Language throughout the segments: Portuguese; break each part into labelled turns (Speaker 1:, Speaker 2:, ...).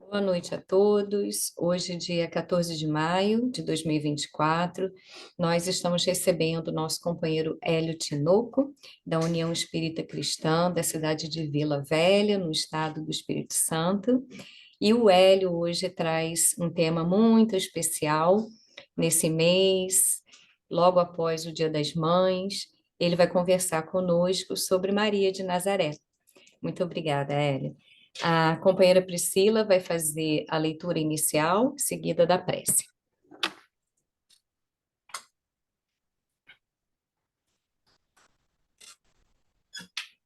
Speaker 1: Boa noite a todos. Hoje, dia 14 de maio de 2024, nós estamos recebendo nosso companheiro Hélio Tinoco, da União Espírita Cristã da cidade de Vila Velha, no estado do Espírito Santo. E o Hélio hoje traz um tema muito especial nesse mês, logo após o Dia das Mães. Ele vai conversar conosco sobre Maria de Nazaré. Muito obrigada, Hélio. A companheira Priscila vai fazer a leitura inicial, seguida da prece.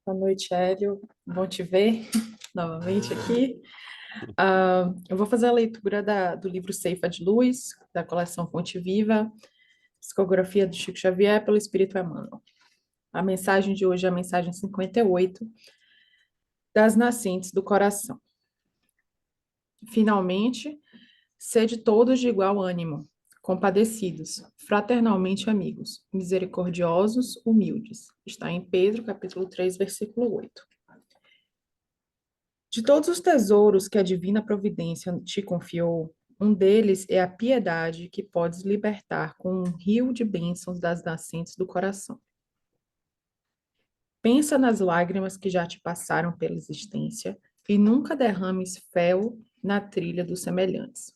Speaker 2: Boa noite, Hélio. Bom te ver novamente aqui. Eu vou fazer a leitura do livro Ceifa de Luz, da coleção Fonte Viva, psicografia do Chico Xavier pelo Espírito Emmanuel. A mensagem de hoje é a mensagem 58, das nascentes do coração. Finalmente, sede todos de igual ânimo, compadecidos, fraternalmente amigos, misericordiosos, humildes. Está em Pedro, capítulo 3, versículo 8. De todos os tesouros que a divina providência te confiou, um deles é a piedade que podes libertar com um rio de bênçãos das nascentes do coração. Pensa nas lágrimas que já te passaram pela existência e nunca derrames fel na trilha dos semelhantes.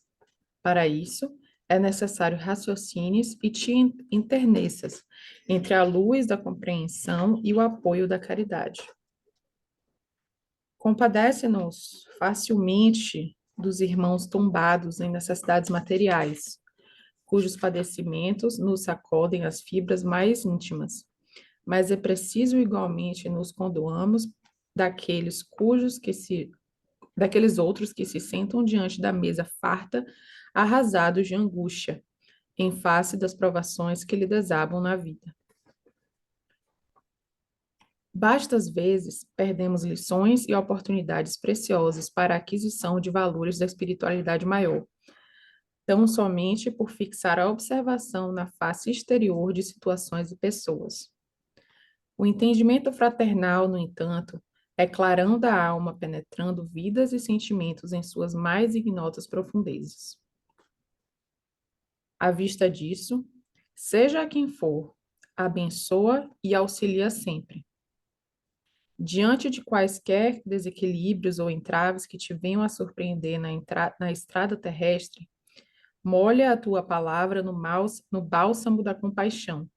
Speaker 2: Para isso, é necessário raciocines e te enterneças entre a luz da compreensão e o apoio da caridade. Compadece-nos facilmente dos irmãos tombados em necessidades materiais, cujos padecimentos nos sacodem as fibras mais íntimas, mas é preciso igualmente nos condoamos daqueles outros que se sentam diante da mesa farta, arrasados de angústia, em face das provações que lhe desabam na vida. Bastas vezes perdemos lições e oportunidades preciosas para a aquisição de valores da espiritualidade maior, tão somente por fixar a observação na face exterior de situações e pessoas. O entendimento fraternal, no entanto, é clarão da alma penetrando vidas e sentimentos em suas mais ignotas profundezas. À vista disso, seja quem for, abençoa e auxilia sempre. Diante de quaisquer desequilíbrios ou entraves que te venham a surpreender na estrada terrestre, molha a tua palavra no bálsamo da compaixão,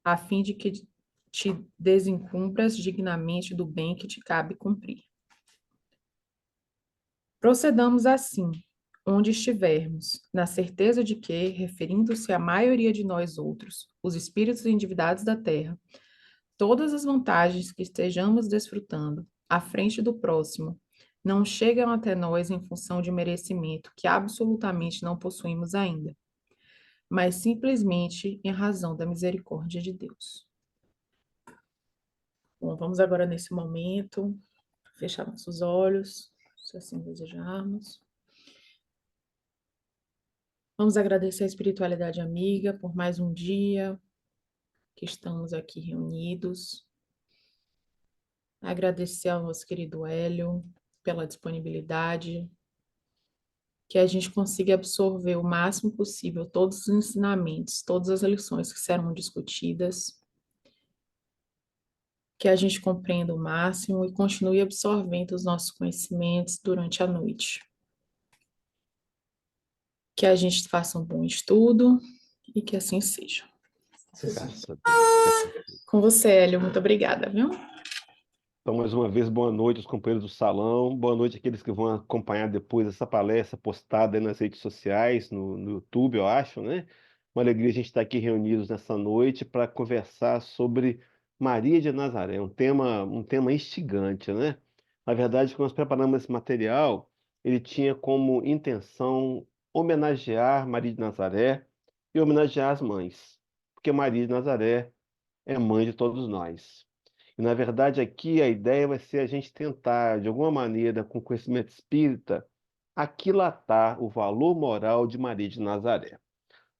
Speaker 2: a fim de que te desencumpras dignamente do bem que te cabe cumprir. Procedamos assim, onde estivermos, na certeza de que, referindo-se à maioria de nós outros, os espíritos endividados da terra, todas as vantagens que estejamos desfrutando à frente do próximo não chegam até nós em função de merecimento que absolutamente não possuímos ainda, mas simplesmente em razão da misericórdia de Deus. Bom, vamos agora nesse momento fechar nossos olhos, se assim desejarmos. Vamos agradecer a espiritualidade amiga por mais um dia que estamos aqui reunidos. Agradecer ao nosso querido Hélio pela disponibilidade, que a gente consiga absorver o máximo possível todos os ensinamentos, todas as lições que serão discutidas, que a gente compreenda o máximo e continue absorvendo os nossos conhecimentos durante a noite. Que a gente faça um bom estudo e que assim seja.
Speaker 3: Graças a Deus.
Speaker 2: Com você, Hélio, muito obrigada, viu?
Speaker 3: Então, mais uma vez, boa noite aos companheiros do salão, boa noite àqueles que vão acompanhar depois essa palestra postada aí nas redes sociais, no YouTube, eu acho, né? Uma alegria a gente estar aqui reunidos nessa noite para conversar sobre Maria de Nazaré, um tema instigante, né? Na verdade, quando nós preparamos esse material, ele tinha como intenção homenagear Maria de Nazaré e homenagear as mães, porque Maria de Nazaré é mãe de todos nós. E, na verdade, aqui a ideia vai ser a gente tentar, de alguma maneira, com conhecimento espírita, aquilatar o valor moral de Maria de Nazaré.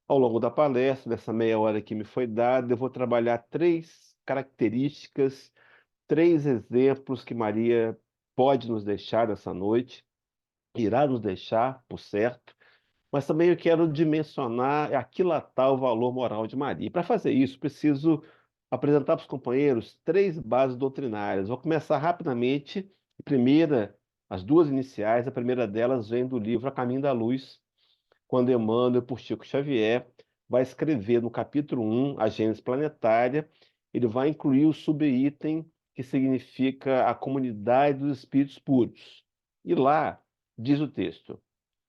Speaker 3: Ao longo da palestra, dessa meia hora que me foi dada, eu vou trabalhar três características, três exemplos que Maria pode nos deixar essa noite, irá nos deixar, por certo, mas também eu quero dimensionar, aquilatar o valor moral de Maria. E para fazer isso, preciso apresentar para os companheiros três bases doutrinárias. Vou começar rapidamente. As duas iniciais, a primeira delas vem do livro A Caminho da Luz, quando Emmanuel, por Chico Xavier, vai escrever no capítulo 1, a Gênese Planetária, ele vai incluir o subitem que significa a comunidade dos espíritos puros. E lá, diz o texto,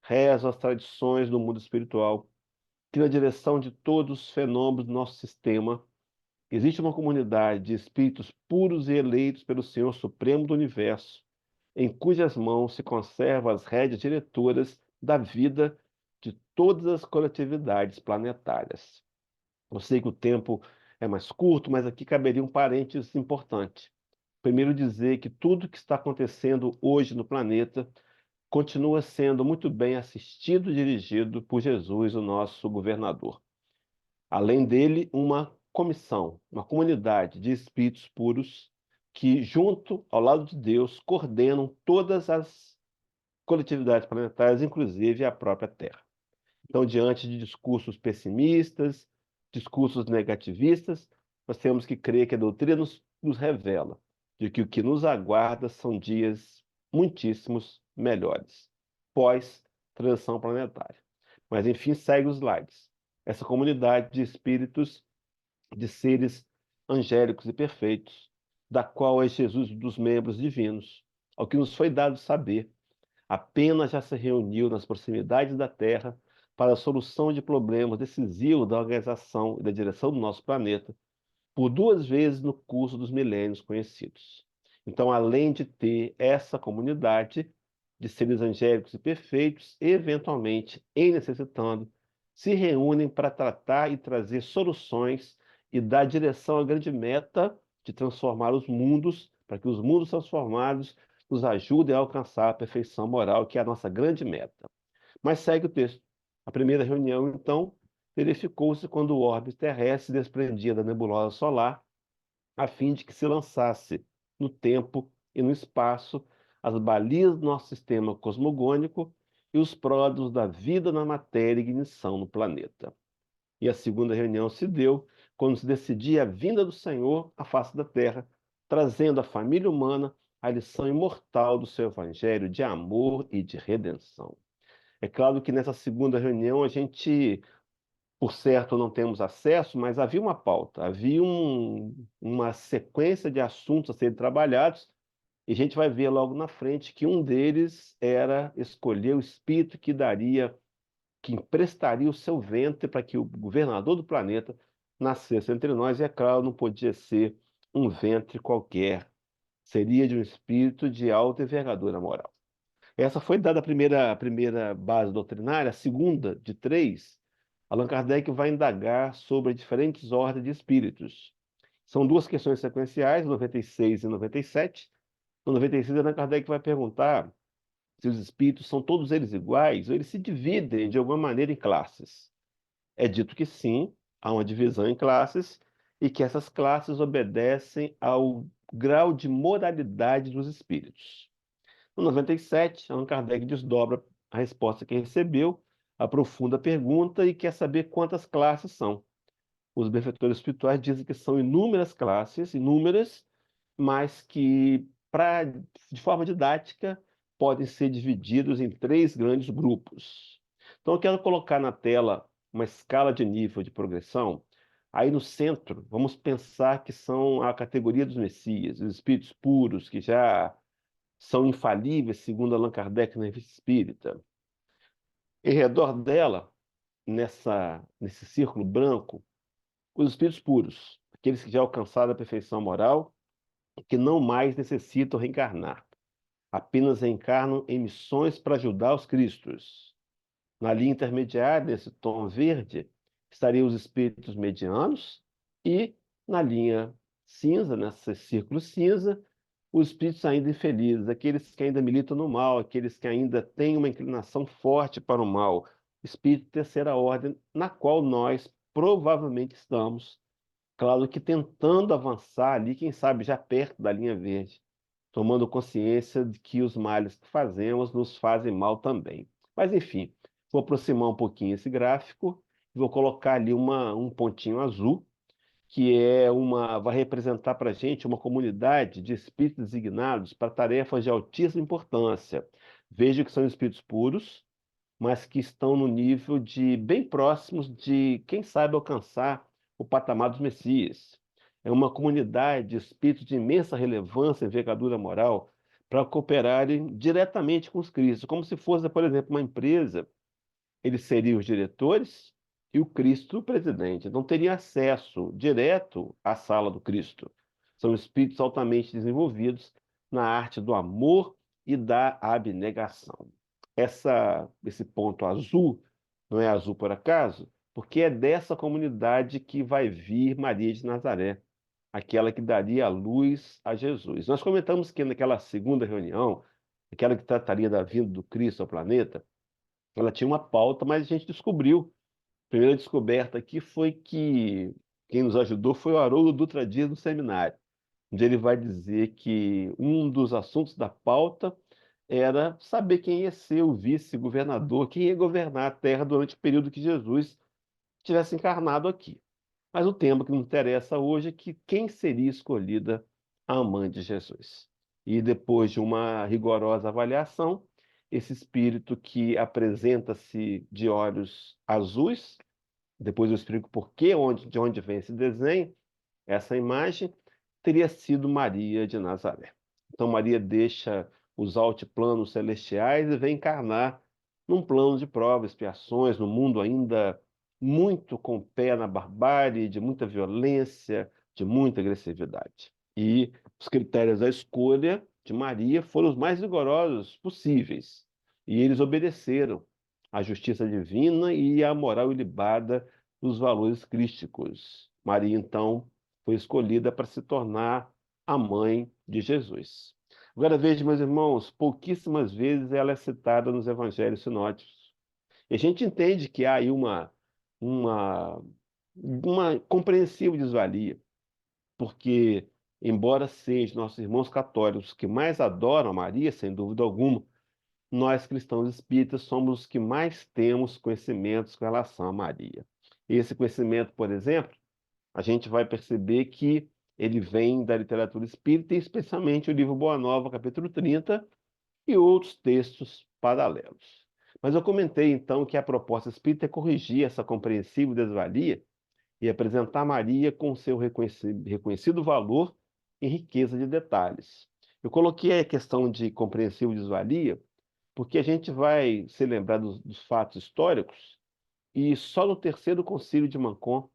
Speaker 3: reza as tradições do mundo espiritual que na direção de todos os fenômenos do nosso sistema existe uma comunidade de espíritos puros e eleitos pelo Senhor Supremo do Universo, em cujas mãos se conservam as rédeas diretoras da vida de todas as coletividades planetárias. Eu sei que o tempo é mais curto, mas aqui caberia um parênteses importante. Primeiro, dizer que tudo que está acontecendo hoje no planeta continua sendo muito bem assistido e dirigido por Jesus, o nosso governador. Além dele, uma comissão, uma comunidade de espíritos puros que, junto ao lado de Deus, coordenam todas as coletividades planetárias, inclusive a própria Terra. Então, diante de discursos pessimistas, discursos negativistas, nós temos que crer que a doutrina nos revela de que o que nos aguarda são dias muitíssimos melhores, pós-transição planetária. Mas, enfim, segue os slides. Essa comunidade de espíritos, de seres angélicos e perfeitos, da qual é Jesus um dos membros divinos, ao que nos foi dado saber, apenas já se reuniu nas proximidades da Terra para a solução de problemas decisivos da organização e da direção do nosso planeta, por duas vezes no curso dos milênios conhecidos. Então, além de ter essa comunidade de seres angélicos e perfeitos, eventualmente, em necessitando, se reúnem para tratar e trazer soluções e dar direção à grande meta de transformar os mundos, para que os mundos transformados nos ajudem a alcançar a perfeição moral, que é a nossa grande meta. Mas segue o texto. A primeira reunião, então, verificou-se quando o orbe terrestre se desprendia da nebulosa solar, a fim de que se lançasse no tempo e no espaço as balizas do nosso sistema cosmogônico e os pródromos da vida na matéria e ignição no planeta. E a segunda reunião se deu quando se decidia a vinda do Senhor à face da terra, trazendo à família humana a lição imortal do seu evangelho de amor e de redenção. É claro que nessa segunda reunião a gente, por certo, não temos acesso, mas havia uma pauta, havia uma sequência de assuntos a serem trabalhados, e a gente vai ver logo na frente que um deles era escolher o espírito que emprestaria o seu ventre para que o governador do planeta nascesse entre nós, e é claro, não podia ser um ventre qualquer, seria de um espírito de alta envergadura moral. Essa foi dada a primeira base doutrinária. A segunda, de três, Allan Kardec vai indagar sobre diferentes ordens de espíritos. São duas questões sequenciais, 96 e 97. No 96, Allan Kardec vai perguntar se os espíritos são todos eles iguais ou eles se dividem de alguma maneira em classes. É dito que sim, há uma divisão em classes e que essas classes obedecem ao grau de moralidade dos espíritos. No 97, Allan Kardec desdobra a resposta que recebeu, aprofunda a pergunta e quer saber quantas classes são. Os benfeitores espirituais dizem que são inúmeras classes, inúmeras, mas que, de forma didática, podem ser divididos em três grandes grupos. Então, eu quero colocar na tela uma escala de nível de progressão. Aí no centro, vamos pensar que são a categoria dos Messias, os espíritos puros, que já são infalíveis, segundo Allan Kardec na Revista Espírita. Em redor dela, nesse círculo branco, os espíritos puros, aqueles que já alcançaram a perfeição moral, que não mais necessitam reencarnar, apenas reencarnam em missões para ajudar os cristos. Na linha intermediária, nesse tom verde, estariam os espíritos medianos e, na linha cinza, nesse círculo cinza, os espíritos ainda infelizes, aqueles que ainda militam no mal, aqueles que ainda têm uma inclinação forte para o mal, espírito de terceira ordem, na qual nós provavelmente estamos, claro que tentando avançar ali, quem sabe já perto da linha verde. tomando consciência de que os males que fazemos nos fazem mal também. Mas, enfim, vou aproximar um pouquinho esse gráfico e vou colocar ali um pontinho azul, que vai representar para a gente uma comunidade de espíritos designados para tarefas de altíssima importância. Veja que são espíritos puros, mas que estão no nível de bem próximos de quem sabe alcançar o patamar dos Messias. É uma comunidade de espíritos de imensa relevância e envergadura moral para cooperarem diretamente com os Cristos, como se fosse, por exemplo, uma empresa. Eles seriam os diretores e o Cristo o presidente. Não teria acesso direto à sala do Cristo. São espíritos altamente desenvolvidos na arte do amor e da abnegação. Esse ponto azul não é azul por acaso, porque é dessa comunidade que vai vir Maria de Nazaré, aquela que daria a luz a Jesus. Nós comentamos que naquela segunda reunião, aquela que trataria da vinda do Cristo ao planeta, ela tinha uma pauta, mas a gente descobriu. A primeira descoberta aqui foi que quem nos ajudou foi o Haroldo Dutra Dias no seminário, onde ele vai dizer que um dos assuntos da pauta era saber quem ia ser o vice-governador, quem ia governar a Terra durante o período que Jesus tivesse encarnado aqui. Mas o tema que nos interessa hoje é que quem seria escolhida a mãe de Jesus. E depois de uma rigorosa avaliação, esse espírito que apresenta-se de olhos azuis, depois eu explico por quê, de onde vem esse desenho, essa imagem, teria sido Maria de Nazaré. Então Maria deixa os altiplanos celestiais e vem encarnar num plano de provas, expiações, no mundo ainda muito com o pé na barbárie, de muita violência, de muita agressividade. E os critérios da escolha de Maria foram os mais rigorosos possíveis. E eles obedeceram à justiça divina e à moral ilibada dos valores crísticos. Maria, então, foi escolhida para se tornar a mãe de Jesus. Agora veja, meus irmãos, pouquíssimas vezes ela é citada nos evangelhos sinóticos. E a gente entende que há aí uma, uma compreensível desvalia, porque, embora sejam nossos irmãos católicos que mais adoram a Maria, sem dúvida alguma, nós cristãos espíritas somos os que mais temos conhecimentos com relação a Maria. Esse conhecimento, por exemplo, a gente vai perceber que ele vem da literatura espírita, e especialmente o livro Boa Nova, capítulo 30, e outros textos paralelos. Mas eu comentei então que a proposta espírita é corrigir essa compreensível desvalia e apresentar Maria com seu reconhecido valor e riqueza de detalhes. Eu coloquei a questão de compreensível desvalia porque a gente vai se lembrar dos fatos históricos e só no terceiro concílio de Mancon,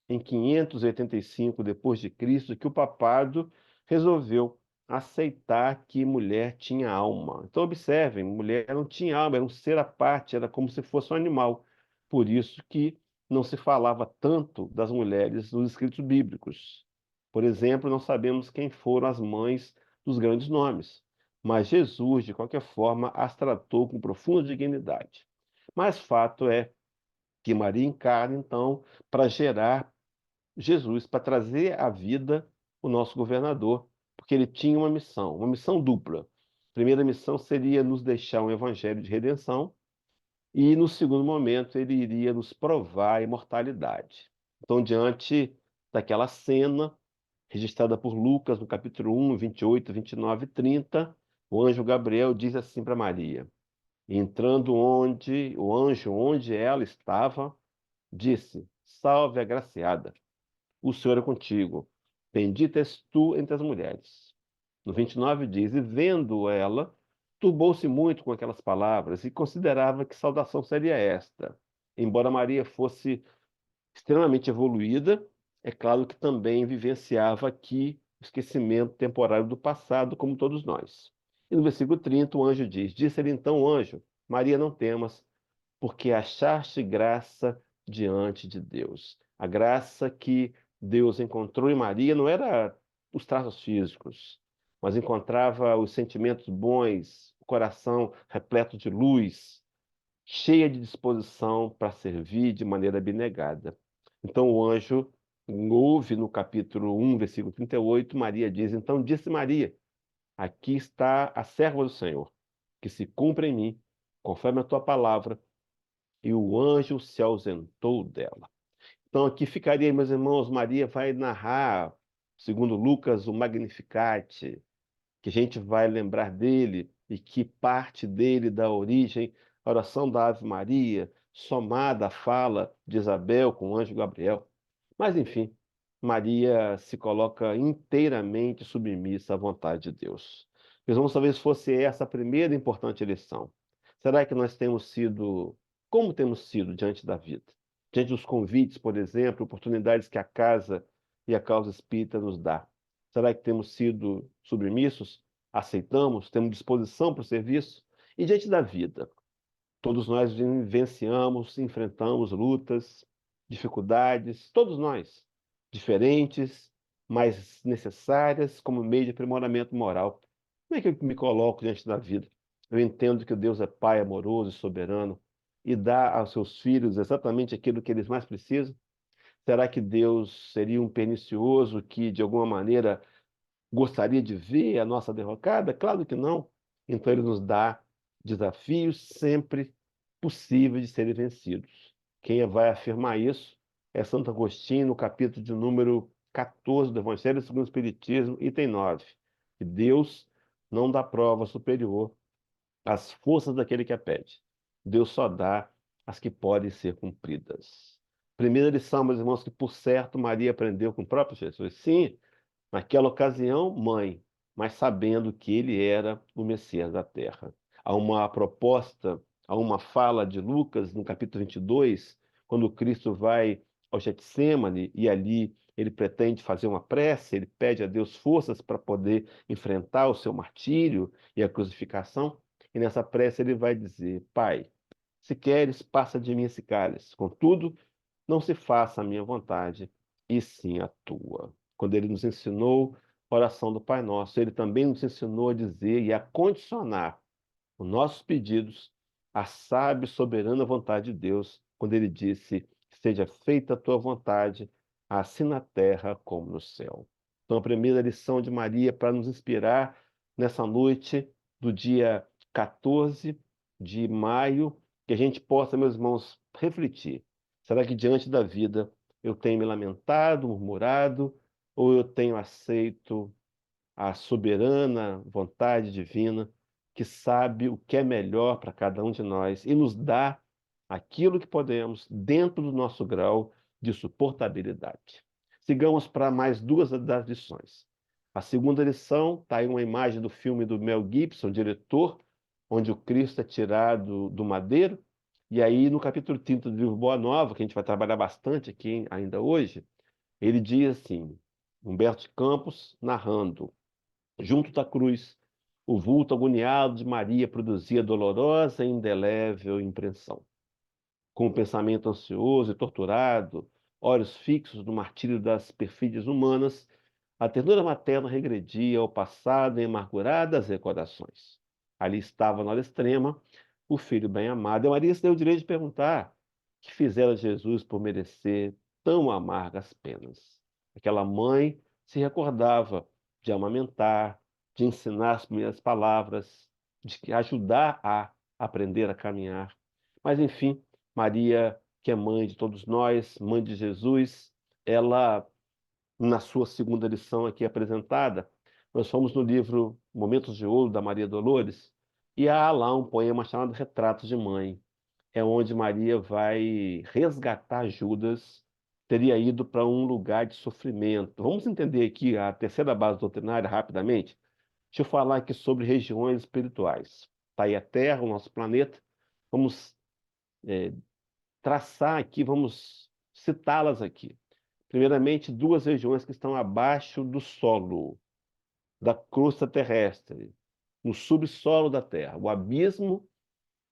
Speaker 3: em 585 depois de Cristo, que o papado resolveu aceitar que mulher tinha alma. Então observem, mulher não tinha alma, era um ser à parte, era como se fosse um animal. Por isso que não se falava tanto das mulheres nos escritos bíblicos. Por exemplo, não sabemos quem foram as mães dos grandes nomes, mas Jesus, de qualquer forma, as tratou com profunda dignidade. Mas fato é que Maria encarna, então, para gerar Jesus, para trazer à vida o nosso governador, porque ele tinha uma missão dupla. A primeira missão seria nos deixar um evangelho de redenção, e no segundo momento ele iria nos provar a imortalidade. Então, diante daquela cena registrada por Lucas no capítulo 1, 28, 29 e 30, o anjo Gabriel diz assim para Maria: entrando o anjo onde ela estava, disse: Salve, agraciada, o Senhor é contigo. Bendita és tu entre as mulheres. No 29 diz: e vendo ela, turbou-se muito com aquelas palavras e considerava que saudação seria esta. Embora Maria fosse extremamente evoluída, é claro que também vivenciava aqui o esquecimento temporário do passado, como todos nós. E no versículo 30, o anjo diz: disse-lhe então o anjo: Maria, não temas, porque achaste graça diante de Deus. A graça que Deus encontrou em Maria não era os traços físicos, mas encontrava os sentimentos bons, o coração repleto de luz, cheia de disposição para servir de maneira abnegada. Então o anjo ouve no capítulo 1, versículo 38, Maria diz: então disse Maria: aqui está a serva do Senhor, que se cumpra em mim, conforme a tua palavra. E o anjo se ausentou dela. Então aqui ficaria, meus irmãos, Maria vai narrar, segundo Lucas, o Magnificat, que a gente vai lembrar dele e que parte dele dá origem à oração da Ave Maria, somada à fala de Isabel com o anjo Gabriel. Mas, enfim, Maria se coloca inteiramente submissa à vontade de Deus. Meus irmãos, talvez fosse essa a primeira importante lição. Será que nós temos sido, como temos sido diante da vida? Diante dos convites, por exemplo, oportunidades que a casa e a causa espírita nos dá. Será que temos sido submissos? Aceitamos? Temos disposição para o serviço? E diante da vida? Todos nós vivenciamos, enfrentamos lutas, dificuldades, todos nós, diferentes, mas necessárias como meio de aprimoramento moral. Como é que eu me coloco diante da vida? Eu entendo que Deus é Pai amoroso e soberano e dá aos seus filhos exatamente aquilo que eles mais precisam. Será que Deus seria um pernicioso que, de alguma maneira, gostaria de ver a nossa derrocada? Claro que não. Então ele nos dá desafios sempre possíveis de serem vencidos. Quem vai afirmar isso é Santo Agostinho, no capítulo de número 14 do Evangelho segundo o Espiritismo, item 9. Que Deus não dá prova superior às forças daquele que a pede. Deus só dá as que podem ser cumpridas. Primeira lição, meus irmãos, que por certo Maria aprendeu com o próprio Jesus. Sim, naquela ocasião, mãe, mas sabendo que ele era o Messias da terra. Há uma proposta, há uma fala de Lucas no capítulo 22, quando Cristo vai ao Getsemane e ali ele pretende fazer uma prece, ele pede a Deus forças para poder enfrentar o seu martírio e a crucificação. E nessa prece ele vai dizer: Pai, se queres, passa de mim esse cálice. Contudo, não se faça a minha vontade, e sim a tua. Quando ele nos ensinou a oração do Pai Nosso, ele também nos ensinou a dizer e a condicionar os nossos pedidos à sábia e soberana vontade de Deus, quando ele disse: Seja feita a tua vontade, assim na terra como no céu. Então, a primeira lição de Maria para nos inspirar nessa noite do dia 14 de maio, que a gente possa, meus irmãos, refletir. Será que diante da vida eu tenho me lamentado, murmurado, ou eu tenho aceito a soberana vontade divina que sabe o que é melhor para cada um de nós e nos dá aquilo que podemos dentro do nosso grau de suportabilidade? Sigamos para mais duas das lições. A segunda lição está aí uma imagem do filme do Mel Gibson, diretor, onde o Cristo é tirado do madeiro. E aí, no capítulo 30 do livro Boa Nova, que a gente vai trabalhar bastante aqui ainda hoje, ele diz assim, Humberto de Campos narrando: junto da cruz, o vulto agoniado de Maria produzia dolorosa e indelével impressão. Com o pensamento ansioso e torturado, olhos fixos no martírio das perfídias humanas, a ternura materna regredia ao passado em amarguradas recordações. Ali estava, na hora extrema, o filho bem-amado. E Maria se deu o direito de perguntar: que fizera Jesus por merecer tão amargas penas? Aquela mãe se recordava de amamentar, de ensinar as primeiras palavras, de ajudar a aprender a caminhar. Mas, enfim, Maria, que é mãe de todos nós, mãe de Jesus, ela, na sua segunda lição aqui apresentada, nós fomos no livro Momentos de Ouro, da Maria Dolores, e há lá um poema chamado Retratos de Mãe. É onde Maria vai resgatar Judas, teria ido para um lugar de sofrimento. Vamos entender aqui a terceira base doutrinária rapidamente? Deixa eu falar aqui sobre regiões espirituais. Está aí a Terra, o nosso planeta. Vamos traçar aqui, vamos citá-las aqui. Primeiramente, duas regiões que estão abaixo do solo, da crosta terrestre, no subsolo da Terra, o abismo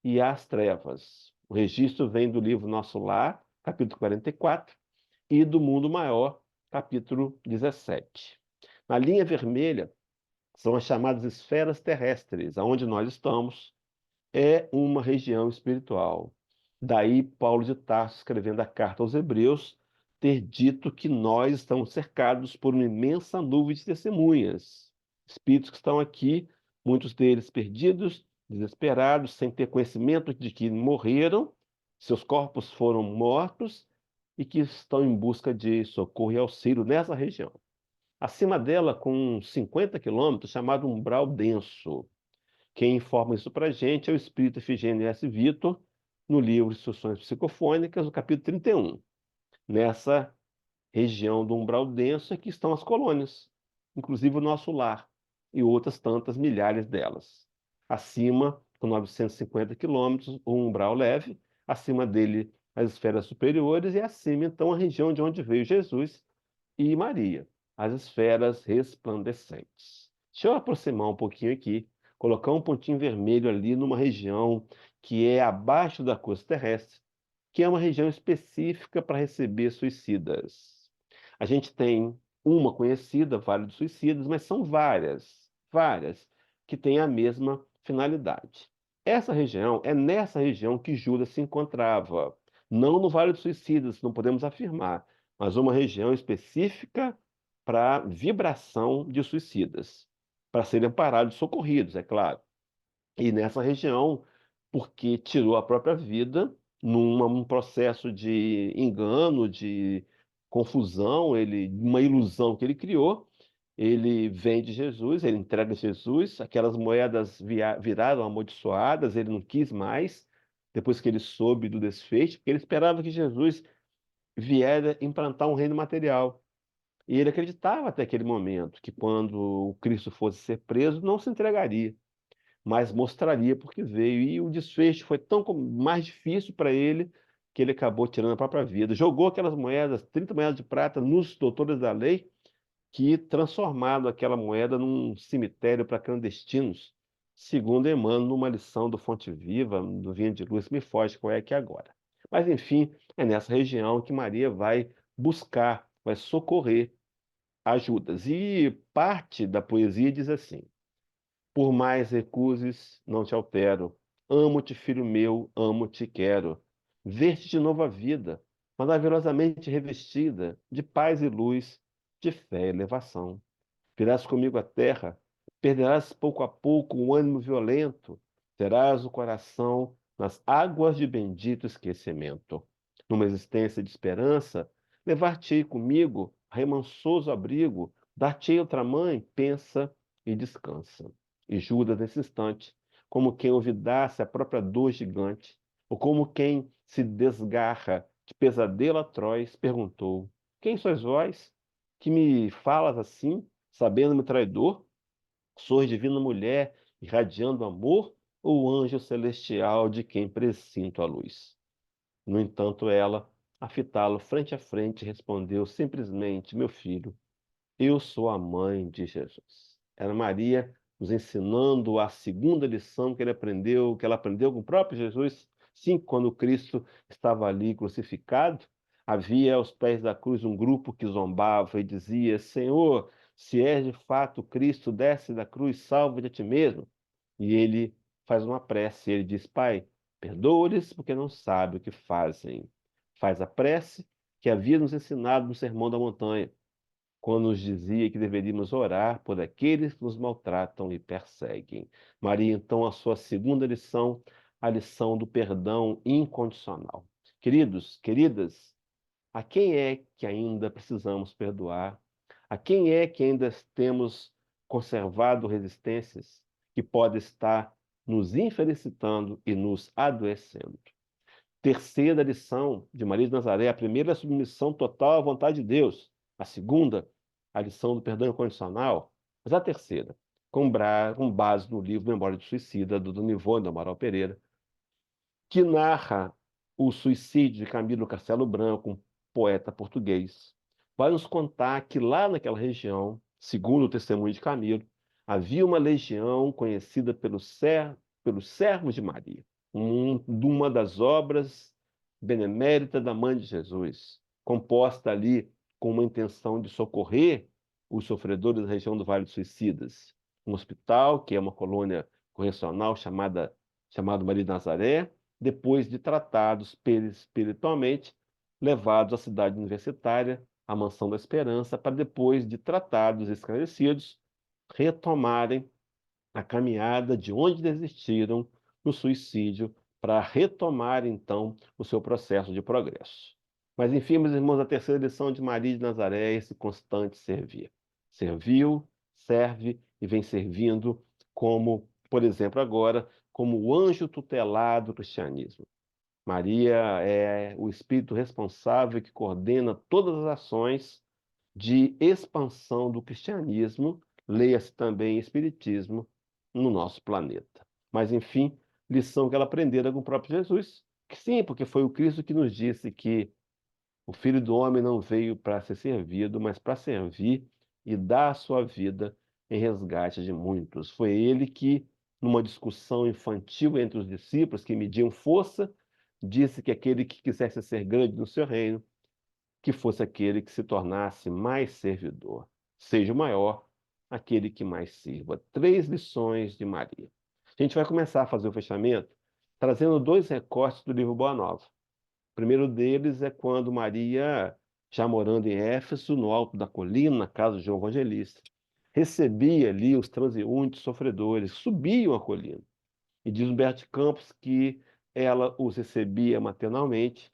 Speaker 3: e as trevas. O registro vem do livro Nosso Lar, capítulo 44, e do Mundo Maior, capítulo 17. Na linha vermelha são as chamadas esferas terrestres, aonde nós estamos, é uma região espiritual. Daí Paulo de Tarso, escrevendo a carta aos Hebreus, ter dito que nós estamos cercados por uma imensa nuvem de testemunhas. Espíritos que estão aqui, muitos deles perdidos, desesperados, sem ter conhecimento de que morreram, seus corpos foram mortos e que estão em busca de socorro e auxílio nessa região. Acima dela, com 50 quilômetros, chamado umbral denso. Quem informa isso para a gente é o espírito Efigênio S. Vitor, no livro Instruções Psicofônicas, no capítulo 31. Nessa região do umbral denso é que estão as colônias, inclusive o nosso lar e outras tantas milhares delas. Acima, com 950 quilômetros, o umbral leve, acima dele as esferas superiores e acima, então, a região de onde veio Jesus e Maria, as esferas resplandecentes. Deixa eu aproximar um pouquinho aqui, colocar um pontinho vermelho ali numa região que é abaixo da crosta terrestre, que é uma região específica para receber suicidas. A gente tem uma conhecida, Vale dos Suicidas, mas são várias, que têm a mesma finalidade. Essa região, é nessa região que Judas se encontrava, não no Vale dos Suicidas, não podemos afirmar, mas uma região específica para vibração de suicidas, para serem amparados e socorridos, é claro. E nessa região, porque tirou a própria vida num processo de engano, de confusão, uma ilusão que ele criou. Ele vende Jesus, ele entrega Jesus, aquelas moedas viraram amaldiçoadas, ele não quis mais, depois que ele soube do desfecho, porque ele esperava que Jesus viera implantar um reino material. E ele acreditava até aquele momento que quando o Cristo fosse ser preso, não se entregaria, mas mostraria porque veio. E o desfecho foi tão mais difícil para ele que ele acabou tirando a própria vida. Jogou aquelas moedas, 30 moedas de prata, nos doutores da lei, que transformaram aquela moeda num cemitério para clandestinos, segundo Emmanuel, numa lição do Fonte Viva, do Vinha de Luz, me foge qual é que é agora. Mas, enfim, é nessa região que Maria vai buscar, vai socorrer ajudas. E parte da poesia diz assim: por mais recuses, não te altero. Amo-te, filho meu, amo-te, quero. Ver-te de novo a vida, maravilhosamente revestida de paz e luz, de fé e elevação. Virás comigo à terra, perderás pouco a pouco o ânimo violento, terás o coração nas águas de bendito esquecimento. Numa existência de esperança, levar-te-ei comigo a remansoso abrigo, dar-te-ei outra mãe, pensa e descansa. E Judas, nesse instante, como quem olvidasse a própria dor gigante, ou como quem se desgarra de pesadelo atroz, perguntou: quem sois vós que me falas assim, sabendo-me traidor? Sois divina mulher, irradiando amor, ou anjo celestial de quem presinto a luz? No entanto, ela, a fitá-lo frente a frente, respondeu simplesmente: meu filho, eu sou a mãe de Jesus. Era Maria nos ensinando a segunda lição que que ela aprendeu com o próprio Jesus. Sim, quando Cristo estava ali crucificado, havia aos pés da cruz um grupo que zombava e dizia: Senhor, se és de fato Cristo, desce da cruz, salva-te a ti mesmo. E ele faz uma prece, ele diz: Pai, perdoa-lhes porque não sabem o que fazem. Faz a prece que havia nos ensinado no Sermão da Montanha, quando nos dizia que deveríamos orar por aqueles que nos maltratam e perseguem. Maria, então, a sua segunda lição, a lição do perdão incondicional. Queridos, queridas, a quem é que ainda precisamos perdoar? A quem é que ainda temos conservado resistências que podem estar nos infelicitando e nos adoecendo? Terceira lição de Maria de Nazaré: a primeira é a submissão total à vontade de Deus. A segunda, a lição do perdão incondicional. Mas a terceira, com base no livro Memória do Suicida, do Dona Ivone do Amaral Pereira, que narra o suicídio de Camilo Castelo Branco, um poeta português, vai nos contar que lá naquela região, segundo o testemunho de Camilo, havia uma legião conhecida pelos servos de Maria, de uma das obras beneméritas da Mãe de Jesus, composta ali com uma intenção de socorrer os sofredores da região do Vale dos Suicidas. Um hospital, que é uma colônia correcional chamado Maria de Nazaré, depois de tratados espiritualmente, levados à cidade universitária, à Mansão da Esperança, para depois de tratados e esclarecidos, retomarem a caminhada de onde desistiram no suicídio, para retomar, então, o seu processo de progresso. Mas, enfim, meus irmãos, a terceira lição de Maria de Nazaré é esse constante servir. Serviu, serve e vem servindo como, por exemplo, agora, como o anjo tutelar do cristianismo. Maria é o espírito responsável que coordena todas as ações de expansão do cristianismo, leia-se também espiritismo, no nosso planeta. Mas, enfim, lição que ela aprendera com o próprio Jesus. Que sim, porque foi o Cristo que nos disse que o Filho do Homem não veio para ser servido, mas para servir e dar a sua vida em resgate de muitos. Foi ele que, numa discussão infantil entre os discípulos que mediam força, disse que aquele que quisesse ser grande no seu reino, que fosse aquele que se tornasse mais servidor. Seja o maior aquele que mais sirva. Três lições de Maria. A gente vai começar a fazer o fechamento trazendo dois recortes do livro Boa Nova. O primeiro deles é quando Maria, já morando em Éfeso, no alto da colina, na casa de João Evangelista, recebia ali os transeuntes sofredores, subiam a colina. E diz Humberto de Campos que ela os recebia maternalmente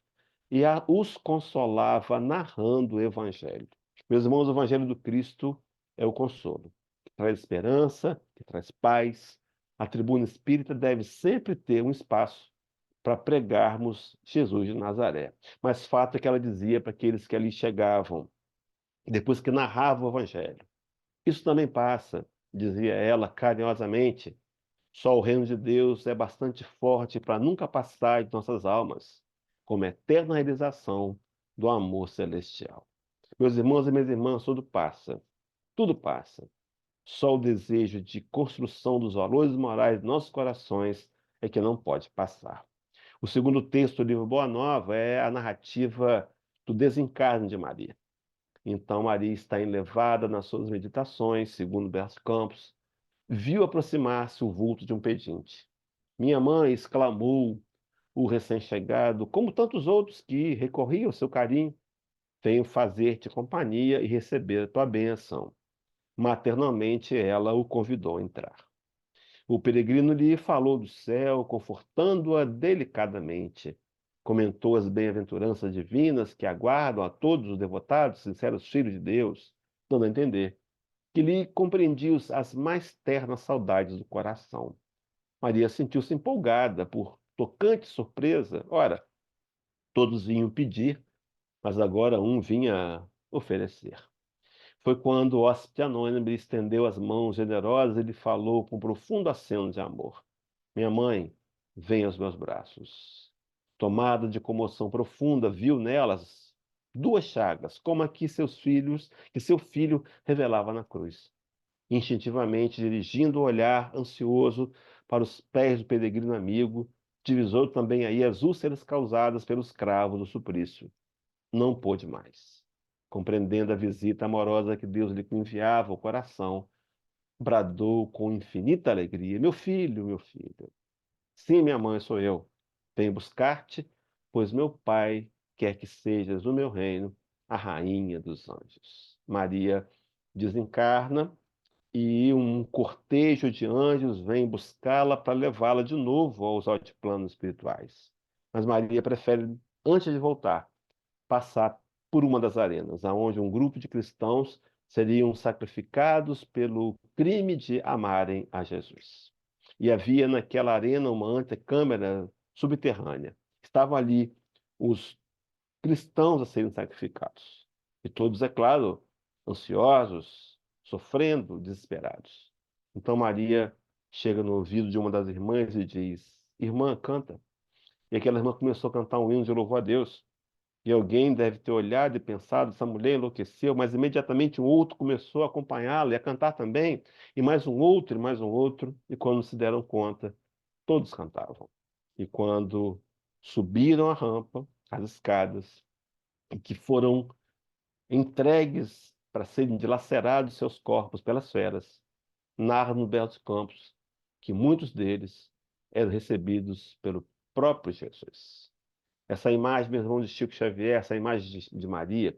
Speaker 3: e os consolava narrando o Evangelho. Meus irmãos, o Evangelho do Cristo é o consolo, que traz esperança, que traz paz. A tribuna espírita deve sempre ter um espaço para pregarmos Jesus de Nazaré. Mas fato é que ela dizia para aqueles que ali chegavam, depois que narrava o Evangelho. Isso também passa, dizia ela carinhosamente. Só o reino de Deus é bastante forte para nunca passar de nossas almas, como eterna realização do amor celestial. Meus irmãos e minhas irmãs, tudo passa. Tudo passa. Só o desejo de construção dos valores morais de nossos corações é que não pode passar. O segundo texto do livro Boa Nova é a narrativa do desencarne de Maria. Então, Maria está enlevada nas suas meditações, segundo Berço Campos, viu aproximar-se o vulto de um pedinte. Minha mãe, exclamou o recém-chegado, como tantos outros que recorriam ao seu carinho, venho fazer-te companhia e receber a tua bênção. Maternalmente, ela o convidou a entrar. O peregrino lhe falou do céu, confortando-a delicadamente. Comentou as bem-aventuranças divinas que aguardam a todos os devotados, sinceros filhos de Deus, dando a entender que lhe compreendia as mais ternas saudades do coração. Maria sentiu-se empolgada por tocante surpresa. Ora, todos vinham pedir, mas agora um vinha oferecer. Foi quando o hóspede anônimo lhe estendeu as mãos generosas e lhe falou com profundo aceno de amor. Minha mãe, vem aos meus braços. Tomada de comoção profunda, viu nelas duas chagas, como a que seu filho revelava na cruz. Instintivamente, dirigindo o olhar ansioso para os pés do peregrino amigo, divisou também aí as úlceras causadas pelos cravos do suplício. Não pôde mais. Compreendendo a visita amorosa que Deus lhe enviava ao coração, bradou com infinita alegria: Meu filho, meu filho. Sim, minha mãe, sou eu. Venho buscar-te, pois meu pai quer que sejas no meu reino a rainha dos anjos. Maria desencarna e um cortejo de anjos vem buscá-la para levá-la de novo aos altiplanos espirituais. Mas Maria prefere, antes de voltar, passar por uma das arenas, aonde um grupo de cristãos seriam sacrificados pelo crime de amarem a Jesus. E havia naquela arena uma antecâmara subterrânea. Estavam ali os cristãos a serem sacrificados. E todos, é claro, ansiosos, sofrendo, desesperados. Então Maria chega no ouvido de uma das irmãs e diz: Irmã, canta. E aquela irmã começou a cantar um hino de louvor a Deus. E alguém deve ter olhado e pensado: essa mulher enlouqueceu, mas imediatamente um outro começou a acompanhá-la e a cantar também, e mais um outro, e mais um outro, e quando se deram conta, todos cantavam. E quando subiram a rampa, as escadas, e que foram entregues para serem dilacerados seus corpos pelas feras, narra no Belos Campos que muitos deles eram recebidos pelo próprio Jesus. Essa imagem, meu irmão, de Chico Xavier, essa imagem de Maria,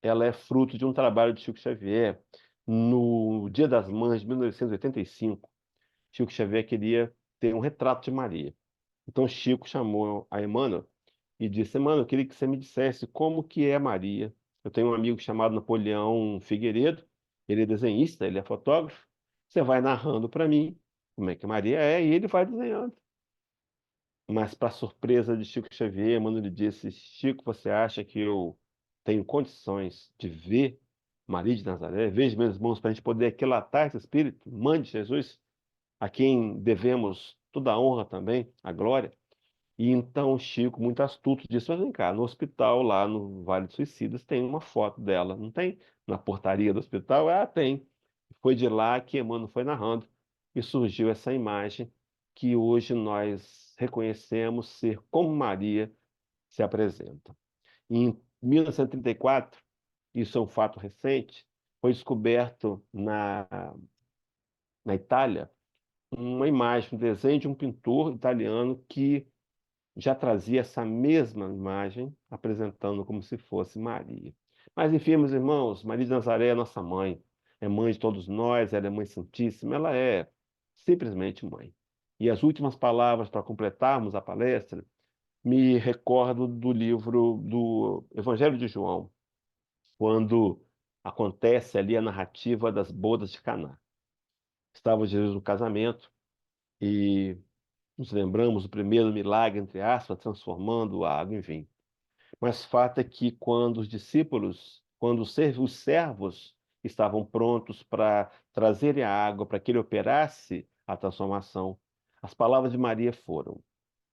Speaker 3: ela é fruto de um trabalho de Chico Xavier no Dia das Mães de 1985, Chico Xavier queria ter um retrato de Maria. Então Chico chamou a Emmanuel e disse: Emmanuel, eu queria que você me dissesse como que é Maria. Eu tenho um amigo chamado Napoleão Figueiredo, ele é desenhista, ele é fotógrafo. Você vai narrando para mim como é que Maria é e ele vai desenhando. Mas, para surpresa de Chico Xavier, Emmanuel lhe disse: Chico, você acha que eu tenho condições de ver Maria de Nazaré? Veja meus irmãos, para a gente poder aquilatar esse espírito, mande Jesus, a quem devemos toda a honra também, a glória. E então Chico, muito astuto, disse: mas vem cá, no hospital lá no Vale dos Suicidas tem uma foto dela, não tem? Na portaria do hospital? Ah, tem. Foi de lá que Emmanuel foi narrando e surgiu essa imagem que hoje nós reconhecemos ser como Maria se apresenta. Em 1934, isso é um fato recente, foi descoberto na Itália uma imagem, um desenho de um pintor italiano que já trazia essa mesma imagem, apresentando como se fosse Maria. Mas enfim, meus irmãos, Maria de Nazaré é nossa mãe, é mãe de todos nós, ela é mãe santíssima, ela é simplesmente mãe. E as últimas palavras para completarmos a palestra, me recordo do livro do Evangelho de João, quando acontece ali a narrativa das bodas de Caná. Estava Jesus no casamento e nos lembramos do primeiro milagre, entre aspas, transformando a água em vinho. Mas fato é que quando os discípulos, quando os servos estavam prontos para trazerem a água para que ele operasse a transformação, as palavras de Maria foram: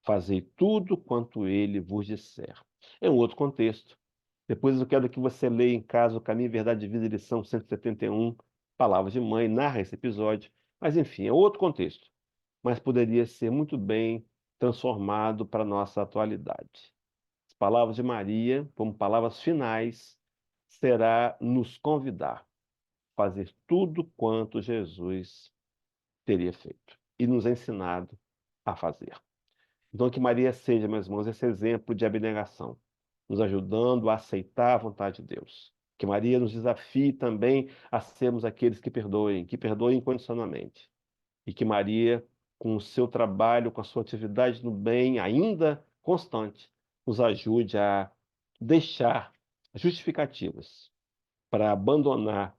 Speaker 3: fazei tudo quanto ele vos disser. É um outro contexto. Depois eu quero que você leia em casa o Caminho, Verdade e Vida, lição 171, Palavras de Mãe, narra esse episódio. Mas enfim, é outro contexto. Mas poderia ser muito bem transformado para a nossa atualidade. As palavras de Maria, como palavras finais, será nos convidar a fazer tudo quanto Jesus teria feito e nos ensinado a fazer. Então, que Maria seja, meus irmãos, esse exemplo de abnegação, nos ajudando a aceitar a vontade de Deus. Que Maria nos desafie também a sermos aqueles que perdoem incondicionalmente. E que Maria, com o seu trabalho, com a sua atividade no bem ainda constante, nos ajude a deixar justificativas para abandonar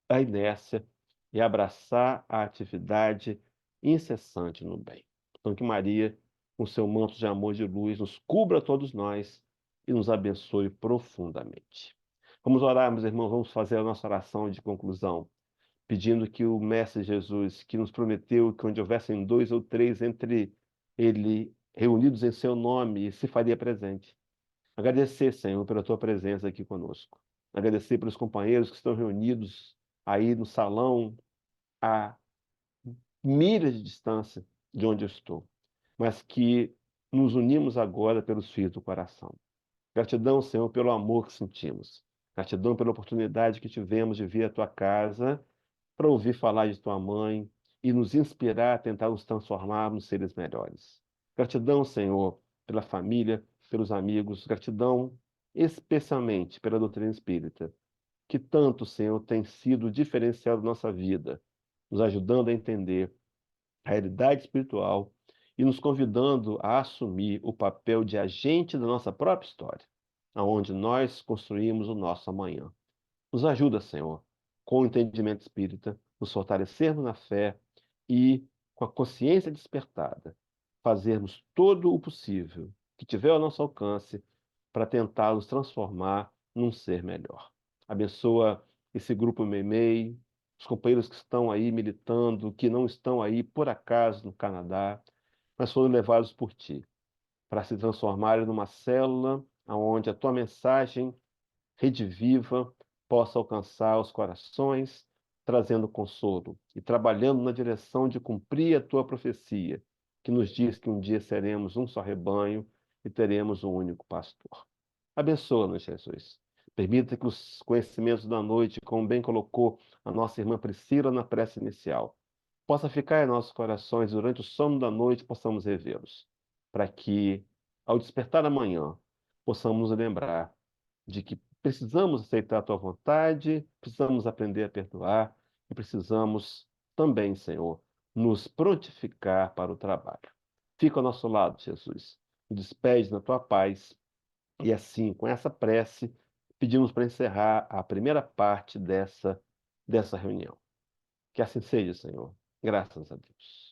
Speaker 3: a inércia e abraçar a atividade incessante no bem. Então, que Maria, com seu manto de amor e de luz, nos cubra a todos nós e nos abençoe profundamente. Vamos orar, meus irmãos, vamos fazer a nossa oração de conclusão, pedindo que o Mestre Jesus, que nos prometeu que onde houvessem dois ou três entre ele reunidos em seu nome, se faria presente. Agradecer, Senhor, pela tua presença aqui conosco. Agradecer pelos companheiros que estão reunidos aí no salão, a milhas de distância de onde eu estou, mas que nos unimos agora pelos fios do coração. Gratidão, Senhor, pelo amor que sentimos. Gratidão pela oportunidade que tivemos de vir à tua casa para ouvir falar de tua mãe e nos inspirar a tentar nos transformarmos seres melhores. Gratidão, Senhor, pela família, pelos amigos. Gratidão especialmente pela doutrina espírita, que tanto, Senhor, tem sido diferencial da nossa vida, nos ajudando a entender a realidade espiritual e nos convidando a assumir o papel de agente da nossa própria história, aonde nós construímos o nosso amanhã. Nos ajuda, Senhor, com o entendimento espírita, nos fortalecermos na fé e, com a consciência despertada, fazermos todo o possível que tiver ao nosso alcance para tentar nos transformar num ser melhor. Abençoa esse grupo Meimei, os companheiros que estão aí militando, que não estão aí por acaso no Canadá, mas foram levados por ti para se transformarem numa célula onde a tua mensagem Rede Viva possa alcançar os corações, trazendo consolo e trabalhando na direção de cumprir a tua profecia, que nos diz que um dia seremos um só rebanho e teremos um único pastor. Abençoa-nos, Jesus. Permita que os conhecimentos da noite, como bem colocou a nossa irmã Priscila na prece inicial, possa ficar em nossos corações durante o sono da noite, possamos revê-los, para que, ao despertar da manhã, possamos nos lembrar de que precisamos aceitar a tua vontade, precisamos aprender a perdoar e precisamos também, Senhor, nos prontificar para o trabalho. Fica ao nosso lado, Jesus. Nos despede na tua paz. E assim, com essa prece, pedimos para encerrar a primeira parte dessa reunião. Que assim seja, Senhor. Graças a Deus.